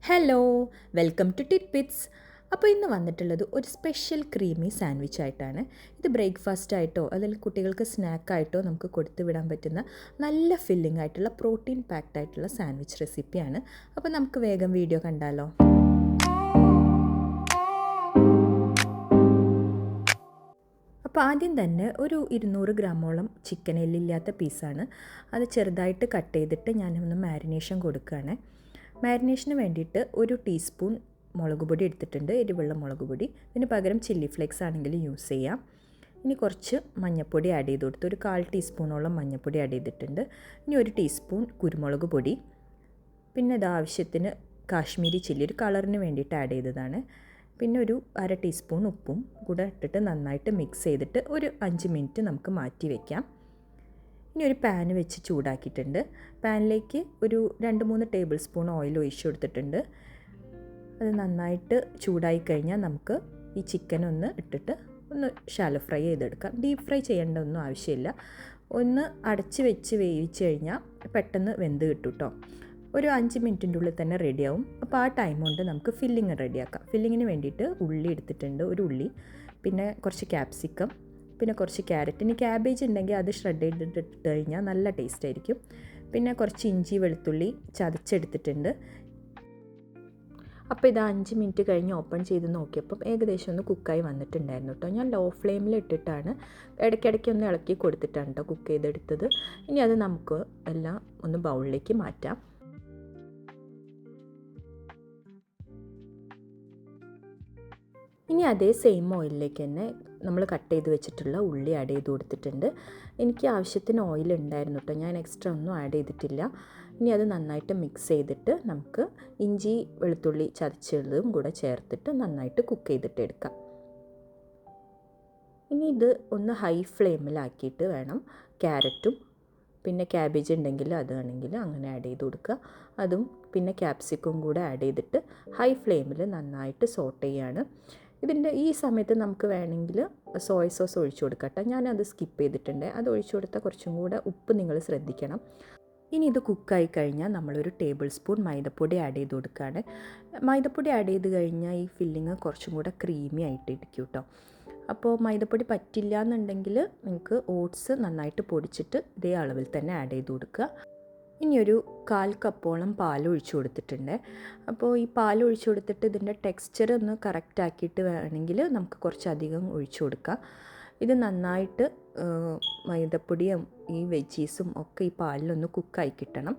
Hello, welcome to ടിറ്റ്പിറ്റ്സ്. അപ്പോൾ ഇന്ന് വന്നിട്ടുള്ളത് ഒരു സ്പെഷ്യൽ ക്രീമി സാൻഡ്വിച്ച് ആയിട്ടാണ്. ഇത് ബ്രേക്ക്ഫാസ്റ്റ് ആയിട്ടോ അല്ലെങ്കിൽ കുട്ടികൾക്ക് സ്നാക്കായിട്ടോ നമുക്ക് കൊടുത്തു വിടാൻ പറ്റുന്ന നല്ല ഫില്ലിംഗ് ആയിട്ടുള്ള പ്രോട്ടീൻ പാക്ഡ് ആയിട്ടുള്ള സാൻഡ്വിച്ച് റെസിപ്പിയാണ്. അപ്പോൾ നമുക്ക് വേഗം വീഡിയോ കണ്ടാലോ. അപ്പോൾ ആദ്യം തന്നെ ഒരു 200 ഗ്രാമോളം ചിക്കൻ എല്ലില്ലാത്ത പീസാണ്. അത് ചെറുതായിട്ട് കട്ട് ചെയ്തിട്ട് ഞാനൊന്ന് മാരിനേഷൻ കൊടുക്കുകയാണ്. മാരിനേഷന് വേണ്ടിയിട്ട് ഒരു ടീസ്പൂൺ മുളക് പൊടി എടുത്തിട്ടുണ്ട്, എരിവുള്ള മുളക് പൊടി. ഇതിന് പകരം ചില്ലി ഫ്ലേക്സ് ആണെങ്കിലും യൂസ് ചെയ്യാം. ഇനി കുറച്ച് മഞ്ഞൾപ്പൊടി ആഡ് ചെയ്ത് കൊടുത്ത് ഒരു 1/4 ടീസ്പൂണോളം മഞ്ഞൾപ്പൊടി ആഡ് ചെയ്തിട്ടുണ്ട്. ഇനി ഒരു ടീസ്പൂൺ കുരുമുളക് പൊടി, പിന്നെ ഇത് ആവശ്യത്തിന് കാശ്മീരി ചില്ലി ഒരു കളറിന് വേണ്ടിയിട്ട് ആഡ് ചെയ്തതാണ്. പിന്നെ ഒരു 1/2 ടീസ്പൂൺ ഉപ്പും കൂടെ ഇട്ടിട്ട് നന്നായിട്ട് മിക്സ് ചെയ്തിട്ട് ഒരു 5 മിനിറ്റ് നമുക്ക് മാറ്റി വയ്ക്കാം. ഇനി ഒരു പാന് വെച്ച് ചൂടാക്കിയിട്ടുണ്ട്. പാനിലേക്ക് ഒരു 2-3 ടേബിൾ സ്പൂൺ ഓയിൽ ഒഴിച്ച് കൊടുത്തിട്ടുണ്ട്. അത് നന്നായിട്ട് ചൂടായി കഴിഞ്ഞാൽ നമുക്ക് ഈ ചിക്കൻ ഒന്ന് ഇട്ടിട്ട് ഒന്ന് ഷാലോ ഫ്രൈ ചെയ്തെടുക്കാം. ഡീപ്പ് ഫ്രൈ ചെയ്യേണ്ട ഒന്നും ആവശ്യമില്ല. ഒന്ന് അടച്ച് വെച്ച് വേവിച്ച് കഴിഞ്ഞാൽ പെട്ടെന്ന് വെന്ത് കിട്ടും കേട്ടോ. ഒരു 5 മിനിറ്റിൻ്റെ ഉള്ളിൽ തന്നെ റെഡിയാവും. അപ്പോൾ ആ ടൈം കൊണ്ട് നമുക്ക് ഫില്ലിങ് റെഡിയാക്കാം. ഫില്ലിങ്ങിന് വേണ്ടിയിട്ട് ഉള്ളി എടുത്തിട്ടുണ്ട്, ഒരു ഉള്ളി, പിന്നെ കുറച്ച് ക്യാപ്സിക്കം, പിന്നെ കുറച്ച് ക്യാരറ്റ്. ഇനി ക്യാബേജ് ഉണ്ടെങ്കിൽ അത് ഷ്രെഡ് ചെയ്തിട്ട് കഴിഞ്ഞാൽ നല്ല ടേസ്റ്റ് ആയിരിക്കും. പിന്നെ കുറച്ച് ഇഞ്ചി വെളുത്തുള്ളി ചതച്ചെടുത്തിട്ടുണ്ട്. അപ്പോൾ ഇത് 5 മിനിറ്റ് കഴിഞ്ഞ് ഓപ്പൺ ചെയ്ത് നോക്കിയപ്പം ഏകദേശം ഒന്ന് കുക്കായി വന്നിട്ടുണ്ടായിരുന്നു കേട്ടോ. ഞാൻ ലോ ഫ്ലെയിമിൽ ഇട്ടിട്ടാണ് ഇടയ്ക്കിടയ്ക്ക് ഒന്ന് ഇളക്കി കൊടുത്തിട്ടാണ് കേട്ടോ കുക്ക് ചെയ്തെടുത്തത്. ഇനി അത് നമുക്ക് എല്ലാം ഒന്ന് ബൗളിലേക്ക് മാറ്റാം. ഇനി അതേ സെയിം ഓയിലിലേക്ക് തന്നെ നമ്മൾ കട്ട് ചെയ്ത് വെച്ചിട്ടുള്ള ഉള്ളി ആഡ് ചെയ്ത് കൊടുത്തിട്ടുണ്ട്. എനിക്ക് ആവശ്യത്തിന് ഓയിൽ ഉണ്ടായിരുന്നു കേട്ടോ, ഞാൻ എക്സ്ട്രാ ഒന്നും ആഡ് ചെയ്തിട്ടില്ല. ഇനി അത് നന്നായിട്ട് മിക്സ് ചെയ്തിട്ട് നമുക്ക് ഇഞ്ചി വെളുത്തുള്ളി ചതച്ചതും കൂടെ ചേർത്തിട്ട് നന്നായിട്ട് കുക്ക് ചെയ്തിട്ട് എടുക്കാം. ഇനി ഇത് ഒന്ന് ഹൈ ഫ്ലെയിമിലാക്കിയിട്ട് വേണം ക്യാരറ്റും പിന്നെ ക്യാബേജ് ഉണ്ടെങ്കിൽ അതാണെങ്കിൽ അങ്ങനെ ആഡ് ചെയ്ത് കൊടുക്കുക. അതും പിന്നെ ക്യാപ്സിക്കും കൂടെ ആഡ് ചെയ്തിട്ട് ഹൈ ഫ്ലെയിമിൽ നന്നായിട്ട് സോട്ട് ചെയ്യാണ്. ഇതിൻ്റെ ഈ സമയത്ത് നമുക്ക് വേണമെങ്കിൽ സോയ സോസ് ഒഴിച്ചു കൊടുക്കട്ടെ. ഞാനത് സ്കിപ്പ് ചെയ്തിട്ടുണ്ട്. അത് ഒഴിച്ചു കൊടുത്താൽ കുറച്ചും കൂടെ ഉപ്പ് നിങ്ങൾ ശ്രദ്ധിക്കണം. ഇനി ഇത് കുക്കായി കഴിഞ്ഞാൽ നമ്മളൊരു ടേബിൾ സ്പൂൺ മൈദപ്പൊടി ആഡ് ചെയ്ത് കൊടുക്കുകയാണ്. മൈദപ്പൊടി ആഡ് ചെയ്ത് കഴിഞ്ഞാൽ ഈ ഫില്ലിങ് കുറച്ചും കൂടെ ക്രീമി ആയിട്ടിരിക്കും കേട്ടോ. അപ്പോൾ മൈദപ്പൊടി പറ്റില്ല എന്നുണ്ടെങ്കിൽ നിങ്ങൾക്ക് ഓട്സ് നന്നായിട്ട് പൊടിച്ചിട്ട് ഇതേ അളവിൽ തന്നെ ആഡ് ചെയ്ത് കൊടുക്കുക. ഇനിയൊരു 1/4 കപ്പോളം പാൽ ഒഴിച്ചു കൊടുത്തിട്ടുണ്ട്. അപ്പോൾ ഈ പാൽ ഒഴിച്ചു കൊടുത്തിട്ട് ഇതിൻ്റെ ടെക്സ്ചർ ഒന്ന് കറക്റ്റ് ആക്കിയിട്ട് വേണമെങ്കിൽ നമുക്ക് കുറച്ചധികം ഒഴിച്ചു കൊടുക്കാം. ഇത് നന്നായിട്ട് മൈദപ്പൊടിയും ഈ വെജീസും ഒക്കെ ഈ പാലിലൊന്ന് കുക്കായി കിട്ടണം.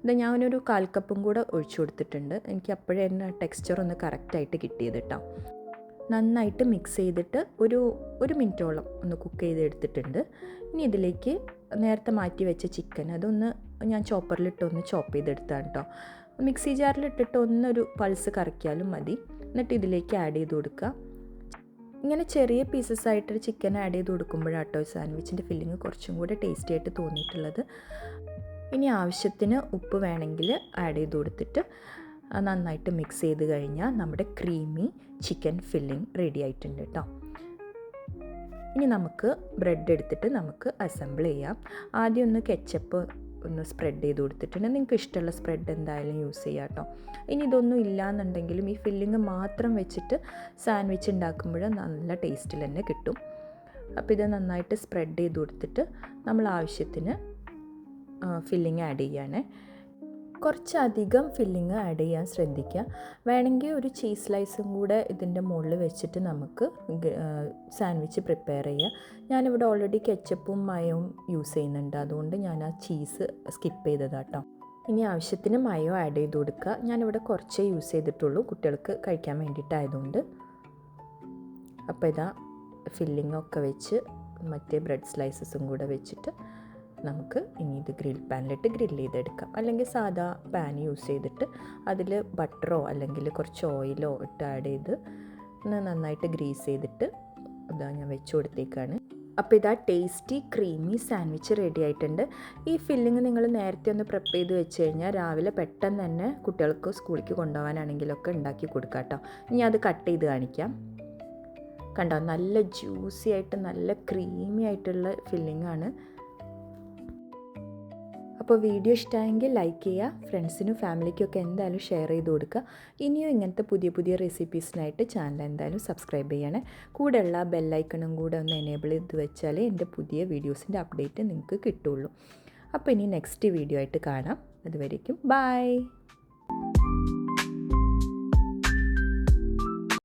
ഇത് ഞാനൊരു 1/4 കപ്പും കൂടെ ഒഴിച്ചു കൊടുത്തിട്ടുണ്ട്. എനിക്ക് അപ്പോഴേ തന്നെ ടെക്സ്ചർ ഒന്ന് കറക്റ്റായിട്ട് കിട്ടിയത് കേട്ടോ. നന്നായിട്ട് മിക്സ് ചെയ്തിട്ട് ഒരു മിനിറ്റോളം ഒന്ന് കുക്ക് ചെയ്തെടുത്തിട്ടുണ്ട്. ഇനി ഇതിലേക്ക് നേരത്തെ മാറ്റി വെച്ച ചിക്കൻ അതൊന്ന് ഞാൻ ചോപ്പറിലിട്ടൊന്ന് ചോപ്പ് ചെയ്തെടുത്താണ് കേട്ടോ. മിക്സി ജാറിലിട്ടിട്ട് ഒന്നൊരു പൾസ് കറക്കിയാലും മതി. എന്നിട്ട് ഇതിലേക്ക് ആഡ് ചെയ്ത് കൊടുക്കുക. ഇങ്ങനെ ചെറിയ പീസസ് ആയിട്ട് ചിക്കൻ ആഡ് ചെയ്ത് കൊടുക്കുമ്പോഴാട്ടോ സാൻഡ്വിച്ചിൻ്റെ ഫില്ലിങ് കുറച്ചും കൂടെ ടേസ്റ്റി ആയിട്ട് തോന്നിയിട്ടുള്ളത്. ഇനി ആവശ്യത്തിന് ഉപ്പ് വേണമെങ്കിൽ ആഡ് ചെയ്ത് കൊടുത്തിട്ട് നന്നായിട്ട് മിക്സ് ചെയ്ത് കഴിഞ്ഞാൽ നമ്മുടെ ക്രീമി ചിക്കൻ ഫില്ലിങ് റെഡി ആയിട്ടുണ്ട് കേട്ടോ. ഇനി നമുക്ക് ബ്രെഡ് എടുത്തിട്ട് നമുക്ക് അസംബിൾ ചെയ്യാം. ആദ്യം ഒന്ന് കെച്ചപ്പ് ഒന്ന് സ്പ്രെഡ് ചെയ്ത് കൊടുത്തിട്ടുണ്ട്. നിങ്ങൾക്ക് ഇഷ്ടമുള്ള സ്പ്രെഡ് എന്തായാലും യൂസ് ചെയ്യാം കേട്ടോ. ഇനി ഇതൊന്നും ഇല്ലയെന്നുണ്ടെങ്കിലും ഈ ഫില്ലിങ് മാത്രം വെച്ചിട്ട് സാൻഡ്വിച്ച് ഉണ്ടാക്കുമ്പോൾ നല്ല ടേസ്റ്റിൽ തന്നെ കിട്ടും. അപ്പോൾ ഇത് നന്നായിട്ട് സ്പ്രെഡ് ചെയ്ത് കൊടുത്തിട്ട് നമ്മൾ ആവശ്യത്തിന് ഫില്ലിങ് ആഡ് ചെയ്യാണ്. കുറച്ചധികം ഫില്ലിങ് ആഡ് ചെയ്യാൻ ശ്രദ്ധിക്കുക. വേണമെങ്കിൽ ഒരു ചീസ് സ്ലൈസും കൂടെ ഇതിൻ്റെ മുകളിൽ വെച്ചിട്ട് നമുക്ക് സാൻഡ്വിച്ച് പ്രിപ്പയർ ചെയ്യുക. ഞാനിവിടെ ഓൾറെഡി കെച്ചപ്പും മയവും യൂസ് ചെയ്യുന്നുണ്ട്, അതുകൊണ്ട് ഞാൻ ആ ചീസ് സ്കിപ്പ് ചെയ്തതാട്ടോ. ഇനി ആവശ്യത്തിന് മയോ ആഡ് ചെയ്ത് കൊടുക്കുക. ഞാനിവിടെ കുറച്ചേ യൂസ് ചെയ്തിട്ടുള്ളൂ, കുട്ടികൾക്ക് കഴിക്കാൻ വേണ്ടിയിട്ടായതുകൊണ്ട്. അപ്പോൾ ഇതാ ഫില്ലിങ്ങൊക്കെ വെച്ച് മറ്റേ ബ്രെഡ് സ്ലൈസസും കൂടെ വെച്ചിട്ട് നമുക്ക് ഇനി ഇത് ഗ്രിൽ പാനിലിട്ട് ഗ്രിൽ ചെയ്തെടുക്കാം. അല്ലെങ്കിൽ സാധാ പാൻ യൂസ് ചെയ്തിട്ട് അതിൽ ബട്ടറോ അല്ലെങ്കിൽ കുറച്ച് ഓയിലോ ഇട്ട് ആഡ് ചെയ്ത് നന്നായിട്ട് ഗ്രീസ് ചെയ്തിട്ട് ഇതാ ഞാൻ വെച്ച് കൊടുത്തേക്കാണ്. അപ്പോൾ ഇതാ ടേസ്റ്റി ക്രീമി സാൻഡ്വിച്ച് റെഡി ആയിട്ടുണ്ട്. ഈ ഫില്ലിങ് നിങ്ങൾ നേരത്തെ ഒന്ന് പ്രിപ്പ് ചെയ്ത് വെച്ച് കഴിഞ്ഞാൽ രാവിലെ പെട്ടെന്ന് തന്നെ കുട്ടികൾക്ക് സ്കൂളിലേക്ക് കൊണ്ടുപോകാനാണെങ്കിലൊക്കെ ഉണ്ടാക്കി കൊടുക്കാം കേട്ടോ. ഇനി അത് കട്ട് ചെയ്ത് കാണിക്കാം. കണ്ടോ, നല്ല ജ്യൂസി ആയിട്ട് നല്ല ക്രീമി ആയിട്ടുള്ള ഫില്ലിങ്ങാണ്. അപ്പോൾ വീഡിയോ ഇഷ്ടമായെങ്കിൽ ലൈക്ക് ചെയ്യുക, ഫ്രണ്ട്സിനും ഫാമിലിക്കൊക്കെ എന്തായാലും ഷെയർ ചെയ്ത് കൊടുക്കുക. ഇനിയും ഇങ്ങനത്തെ പുതിയ പുതിയ റെസിപ്പീസിനായിട്ട് ചാനൽ എന്തായാലും സബ്സ്ക്രൈബ് ചെയ്യണേ. കൂടെയുള്ള ബെല്ലൈക്കണും കൂടെ ഒന്ന് എനേബിൾ ചെയ്ത് വെച്ചാലേ എൻ്റെ പുതിയ വീഡിയോസിൻ്റെ അപ്ഡേറ്റ് നിങ്ങൾക്ക് കിട്ടുള്ളൂ. അപ്പോൾ ഇനി നെക്സ്റ്റ് വീഡിയോ ആയിട്ട് കാണാം. അതുവരേക്കും ബൈ.